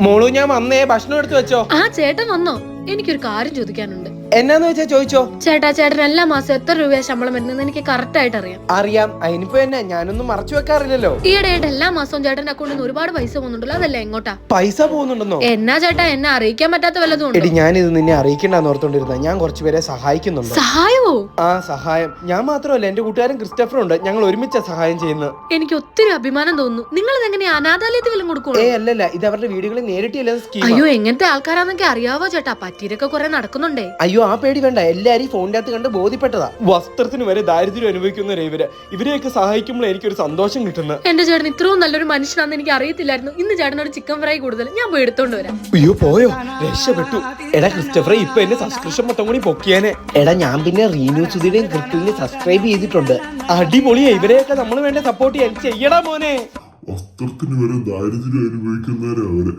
മോളു ഞാൻ വന്നേ, ഭക്ഷണം എടുത്തു വെച്ചോ. ആ ചേട്ടൻ വന്നോ? എനിക്കൊരു കാര്യം ചോദിക്കാനുണ്ട്. എന്നാന്ന് വെച്ചാ ചോദിച്ചോ. ചേട്ടൻ എല്ലാ മാസം എത്ര രൂപ ശമ്പളം വരുന്നത് എനിക്ക് കറക്റ്റ് ആയിട്ട് അറിയാം. അറിയാം, അതിനിപ്പോ എന്നെ ഞാനൊന്നും മറച്ചു വെക്കാറില്ലല്ലോ. ഈയിടെയായിട്ട് എല്ലാ മാസവും ചേട്ടന്റെ അക്കൗണ്ടിൽ നിന്ന് ഒരുപാട് പൈസ പോകുന്നുണ്ടല്ലോ, അതല്ല എങ്ങോട്ടാ പൈസ പോകുന്നുണ്ടെന്നോ? എന്നാ ചേട്ടാ എന്നെ അറിയിക്കാൻ പറ്റാത്ത വല്ലതും എടി, ഞാനിത് നിന്നെ അറിയിക്കണ്ടെന്ന് ഓർത്തോണ്ടിരുന്ന. ഞാൻ കുറച്ചുപേരെ സഹായിക്കുന്നുണ്ട്. സഹായമോ? ആ, സഹായം ഞാൻ മാത്രമല്ല, എന്റെ കൂട്ടുകാരൻ ക്രിസ്റ്റഫറും ഉണ്ട്. ഞങ്ങൾ ഒരുമിച്ച സഹായം ചെയ്യുന്നത്. എനിക്ക് ഒത്തിരി അഭിമാനം തോന്നുന്നു. നിങ്ങൾ ഇതെങ്ങനെ അനാഥാലയത്തിൽ വല്ലതും കൊടുക്കണോ? അല്ലല്ല, ഇത് അവരുടെ വീടുകളിൽ നേരിട്ടില്ല സ്കീം. അയ്യോ, എങ്ങനത്തെ ആൾക്കാരാന്നൊക്കെ അറിയാവോ ചേട്ടാ? പറ്റീരൊക്കെ കുറെ നടക്കുന്നുണ്ടേ. അയ്യോ, ആ പേടി വേണ്ട. എല്ലാരും ഫോണിന്റെ അകത്ത് കണ്ട് ബോധ്യപ്പെട്ടതാ. വസ്ത്രത്തിന് വരെ ദാരിദ്ര്യം അനുഭവിക്കുന്നവരെ ഇവരെയൊക്കെ സഹായിക്കുമ്പോൾ എനിക്കൊരു സന്തോഷം കിട്ടുന്നത്. എന്റെ ചേട്ടൻ ഇത്രയും നല്ലൊരു മനുഷ്യനാണെന്ന് എനിക്ക് അറിയത്തില്ലായിരുന്നു. ഇന്ന് ചേട്ടനൊരു ചിക്കൻ ഫ്രൈ കൂടുതൽ ഞാൻ പോയി എടുത്തോണ്ട് വരാം. അയ്യോ, പോയോ? രക്ഷപ്പെട്ടു. എടാ ക്രിസ്റ്റഫർ, ഇപ്പൊ എന്റെ സബ്സ്ക്രിപ്ഷൻ മൊത്തം കൂടി പൊക്കിയാനെ. എടാ, ഞാൻ പിന്നെ റീനു സുധിയുടെയും ക്രിസ്റ്റലിനെ സബ്സ്ക്രൈബ് ചെയ്തിട്ടുണ്ട്. അടിപൊളിയാ. ഇവരെയൊക്കെ നമ്മൾ വേണ്ട സപ്പോർട്ട് ചെയ്യാൻ ചെയ്യടാ മോനെ. വസ്ത്രത്തിന് വരെ ദാരിദ്ര്യം അനുഭവിക്കുന്നവരവര്.